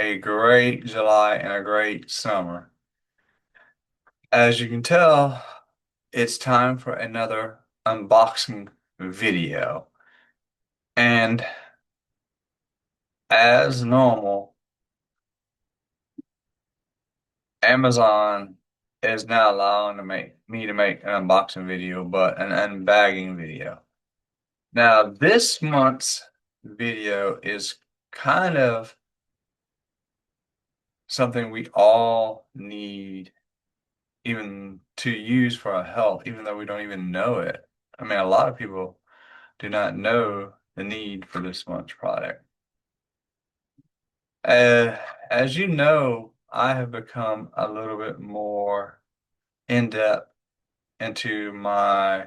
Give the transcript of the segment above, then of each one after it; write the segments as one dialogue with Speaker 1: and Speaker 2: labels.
Speaker 1: a great July and a great summer. As you can tell, it's time for another unboxing video. And as normal, Amazon is not allowing me to make an unboxing video, but an unbagging video. Now, this month's video is kind of something we all need even to use for our health, even though we don't even know it. I mean, a lot of people do not know the need for this much product. Uh, as you know, I have become a little bit more in depth into my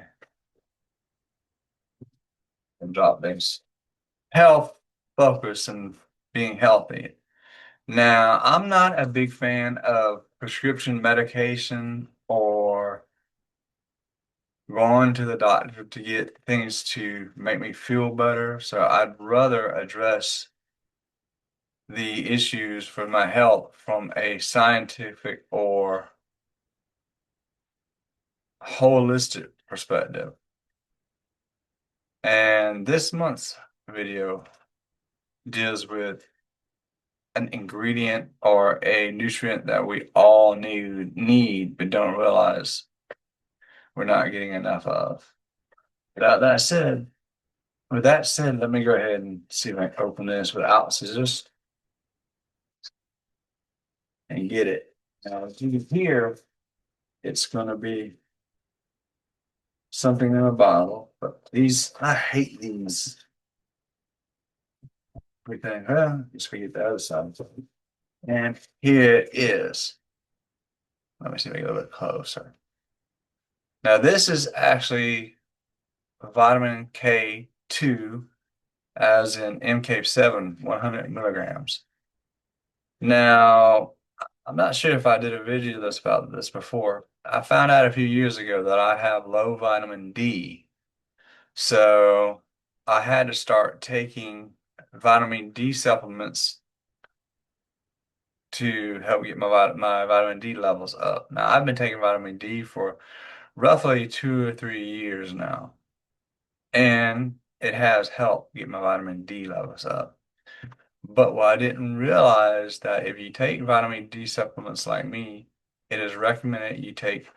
Speaker 1: drop base health focus and being healthy. Now, I'm not a big fan of prescription medication or going to the doctor to get things to make me feel better. So I'd rather address the issues for my health from a scientific or holistic perspective. And this month's video deals with an ingredient or a nutrient that we all need but don't realize we're not getting enough of. Without that said, with that said, let me go ahead and see if I can open this without scissors and get it. Now, as you can hear, it's going to be something in a bottle, but these, I hate these. We think, well, just forget the other side. And here it is. Let me see if I get a little bit closer. Now, this is actually vitamin K2, as in MK7, 100 milligrams. Now, I'm not sure if I did a video about this before. I found out a few years ago that I have low vitamin D. So I had to start taking vitamin D supplements to help get my vitamin D levels up. Now, I've been taking vitamin D for roughly 2 or 3 years now, and it has helped get my vitamin D levels up. But what I didn't realize that if you take vitamin D supplements like me, it is recommended you take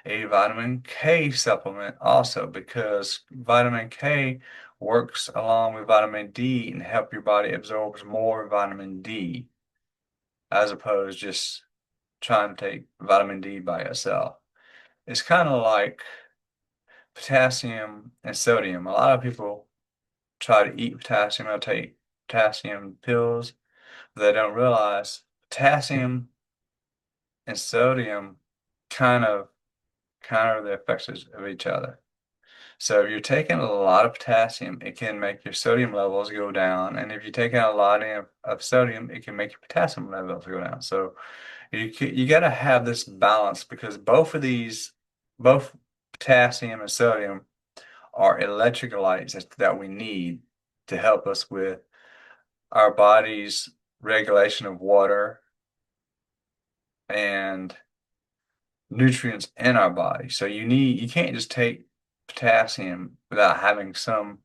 Speaker 1: a vitamin K supplement also because vitamin K works along with vitamin D and help your body absorbs more vitamin D as opposed just trying to take vitamin D by itself. It's kind of like potassium and sodium. A lot of people try to eat potassium or take potassium pills, but they don't realize potassium and sodium kind of counter the effects of each other. So if you're taking a lot of potassium, it can make your sodium levels go down. And if you're taking a lot of sodium, it can make your potassium levels go down. So you got to have this balance because both potassium and sodium are electrolytes that we need to help us with our body's regulation of water and nutrients in our body. So you can't just take potassium without having some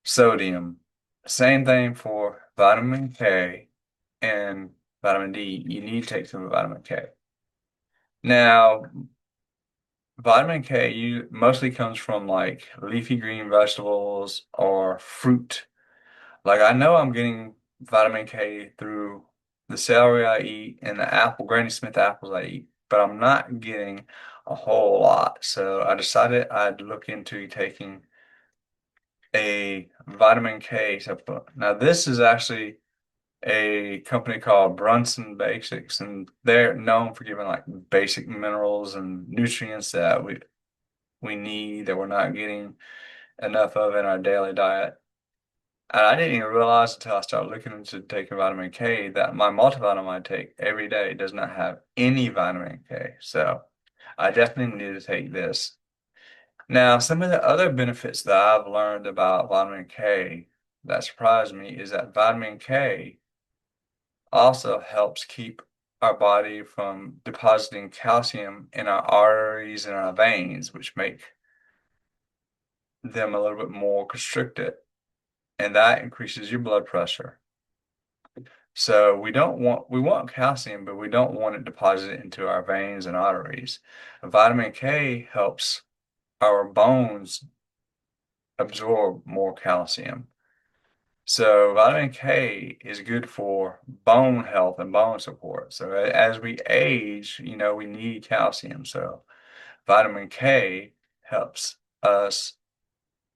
Speaker 1: sodium. Same thing for vitamin K and vitamin D. You need to take some vitamin K. Now, vitamin K mostly comes from like leafy green vegetables or fruit. Like I know I'm getting vitamin K through the celery I eat and the Granny Smith apples I eat, but I'm not getting a whole lot. So I decided I'd look into taking a vitamin K supplement. Now this is actually a company called Brunson Basics, and they're known for giving like basic minerals and nutrients that we need that we're not getting enough of in our daily diet. And I didn't even realize until I started looking into taking vitamin K that my multivitamin I take every day does not have any vitamin K. So I definitely need to take this. Now, some of the other benefits that I've learned about vitamin K that surprised me is that vitamin K also helps keep our body from depositing calcium in our arteries and our veins, which make them a little bit more constricted, and that increases your blood pressure. So we want calcium, but we don't want it deposited into our veins and arteries. Vitamin K helps our bones absorb more calcium. So vitamin K is good for bone health and bone support. So as we age, we need calcium. So vitamin K helps us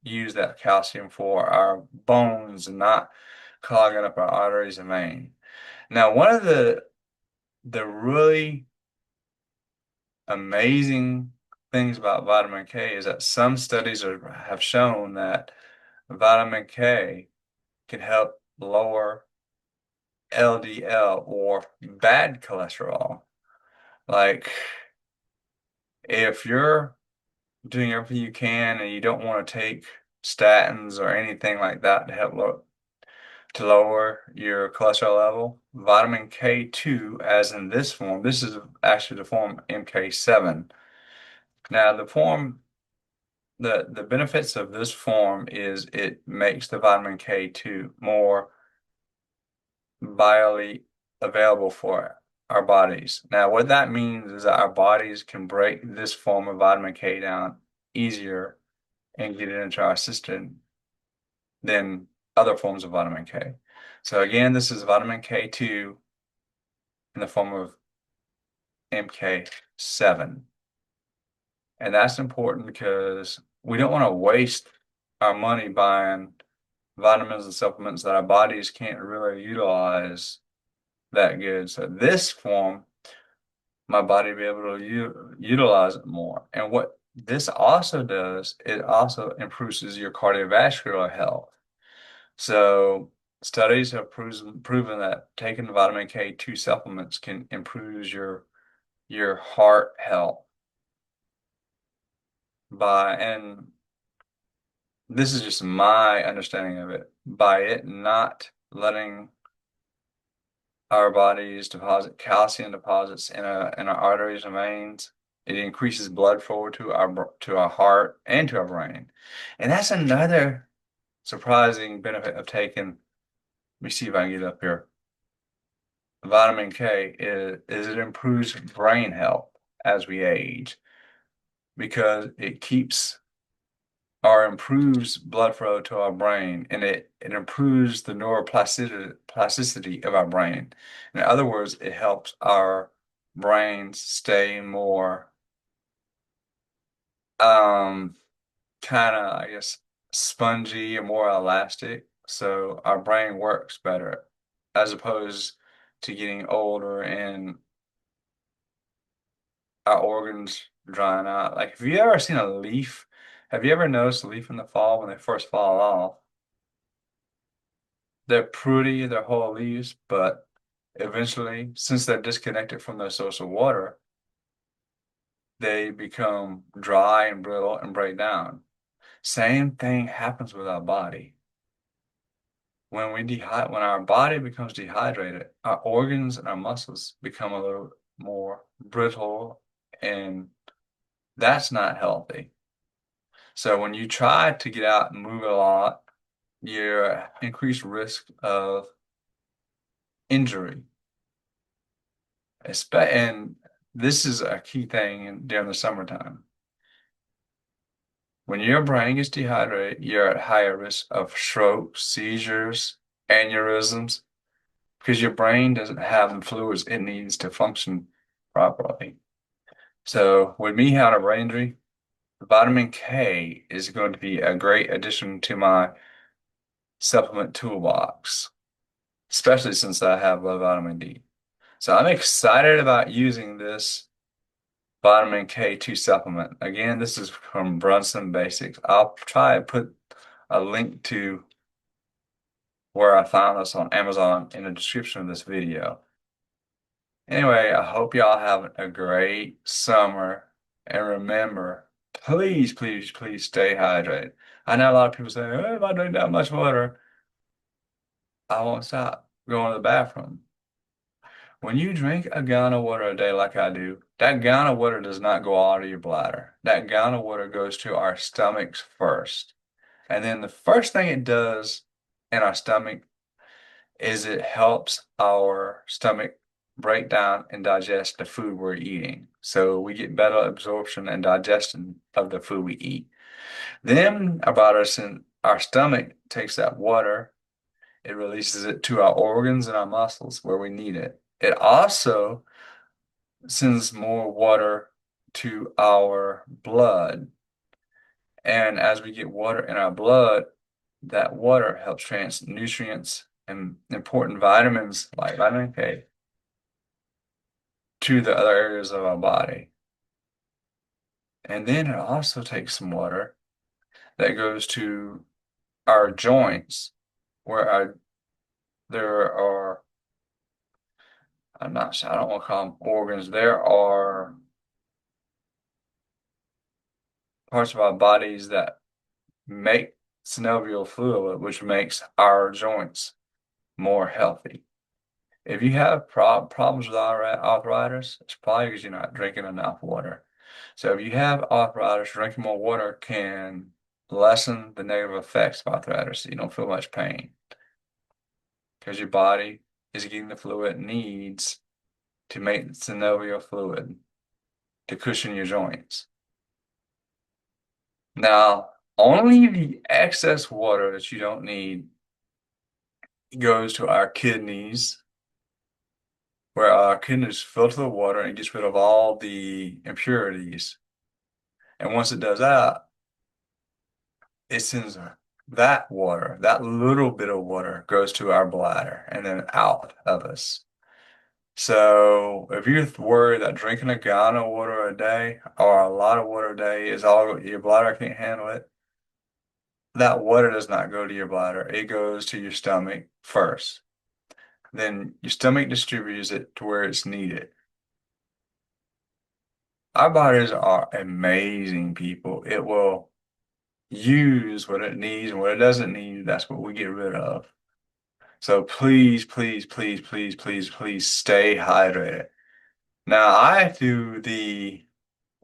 Speaker 1: use that calcium for our bones and not clogging up our arteries and veins. Now, one of the really amazing things about vitamin K is that some studies have shown that vitamin K can help lower LDL or bad cholesterol. Like if you're doing everything you can and you don't want to take statins or anything like that to help lower your cholesterol level, vitamin K2, as in this form, this is actually the form MK7. Now, the benefits of this form is it makes the vitamin K2 more biologically available for our bodies. Now, what that means is that our bodies can break this form of vitamin K down easier and get it into our system than other forms of vitamin K. So again, this is vitamin K2 in the form of MK7. And that's important because we don't want to waste our money buying vitamins and supplements that our bodies can't really utilize that good. So this form, my body will be able to utilize it more. And what this also does, it also improves your cardiovascular health. So studies have proven that taking vitamin K2 supplements can improve your heart health and this is just my understanding of it, by it not letting our bodies deposit calcium deposits in our arteries and veins. It increases blood flow to our heart and to our brain. And that's another surprising benefit of taking, let me see if I can get up here. Vitamin K is it improves brain health as we age because it keeps or improves blood flow to our brain, and it improves the neuroplasticity of our brain. In other words, it helps our brains stay more kind of, I guess, spongy and more elastic, so our brain works better as opposed to getting older and our organs drying out. Like, have you ever seen a leaf? Have you ever noticed a leaf in the fall when they first fall off? They're pretty, they're whole leaves, but eventually, since they're disconnected from their source of water, they become dry and brittle and break down. Same thing happens with our body. When our body becomes dehydrated, our organs and our muscles become a little more brittle, and that's not healthy. So when you try to get out and move a lot, you're increased risk of injury. And this is a key thing during the summertime. When your brain gets dehydrated, you're at higher risk of strokes, seizures, aneurysms, because your brain doesn't have the fluids it needs to function properly. So with me having a brain injury, vitamin K is going to be a great addition to my supplement toolbox, especially since I have low vitamin D. So I'm excited about using this vitamin K2 supplement. Again, this is from Brunson Basics. I'll try to put a link to where I found this on Amazon in the description of this video. Anyway, I hope y'all have a great summer. And remember, please, please, please stay hydrated. I know a lot of people say, if I drink that much water, I won't stop going to the bathroom. When you drink a gallon of water a day like I do, that gallon of water does not go out of your bladder. That gallon of water goes to our stomachs first. And then the first thing it does in our stomach is it helps our stomach break down and digest the food we're eating. So we get better absorption and digestion of the food we eat. Then about us in our stomach takes that water, it releases it to our organs and our muscles where we need it. It also sends more water to our blood. And as we get water in our blood, that water helps trans nutrients and important vitamins like vitamin K to the other areas of our body. And then it also takes some water that goes to our joints, where there are, I'm not sure, I don't want to call them organs. There are parts of our bodies that make synovial fluid, which makes our joints more healthy. If you have problems with arthritis, it's probably because you're not drinking enough water. So if you have arthritis, drinking more water can lessen the negative effects of arthritis. So you don't feel much pain because your body is getting the fluid it needs to make synovial fluid to cushion your joints. Now, only the excess water that you don't need goes to our kidneys, where our kidneys filter the water and gets rid of all the impurities. And once it does that, it sends that water, that little bit of water, goes to our bladder and then out of us. So if you're worried that drinking a gallon of water a day or a lot of water a day is all your bladder can't handle it, that water does not go to your bladder. It goes to your stomach first. Then your stomach distributes it to where it's needed. Our bodies are amazing, people. It will use what it needs, and what it doesn't need, that's what we get rid of. So please, please, please, please, please, please stay hydrated. Now, I do the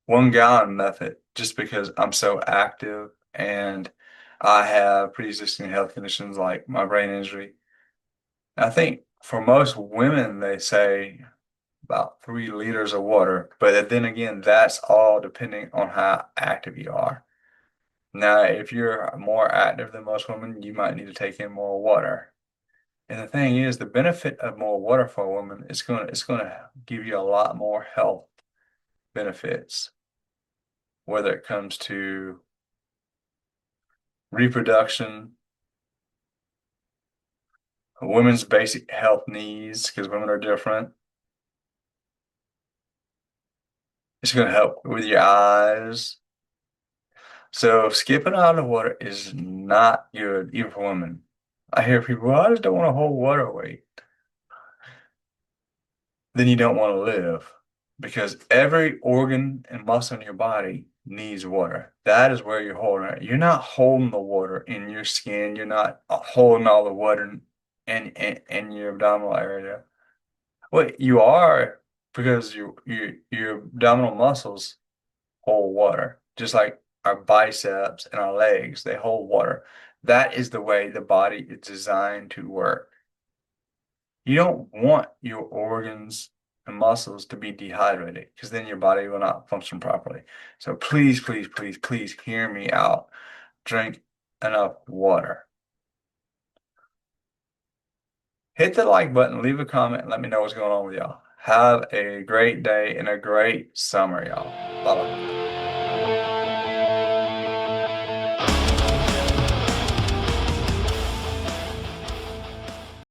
Speaker 1: 1 gallon method just because I'm so active and I have pre-existing health conditions like my brain injury. I think for most women, they say about 3 liters of water, but then again, that's all depending on how active you are. Now, if you're more active than most women, you might need to take in more water. And the thing is, the benefit of more water for a woman is it's gonna give you a lot more health benefits, whether it comes to reproduction, women's basic health needs, because women are different. It's gonna help with your eyes. So skipping out of water is not good, even for women. I hear people, well, I just don't want to hold water weight. Then you don't want to live because every organ and muscle in your body needs water. That is where you're holding it. You're not holding the water in your skin. You're not holding all the water in your abdominal area. Well, you are because your abdominal muscles hold water, just like our biceps and our legs, they hold water. That is the way the body is designed to work. You don't want your organs and muscles to be dehydrated because then your body will not function properly. So please, please, please, please hear me out. Drink enough water. Hit the like button, leave a comment, and let me know what's going on with y'all. Have a great day and a great summer, y'all. Bye-bye.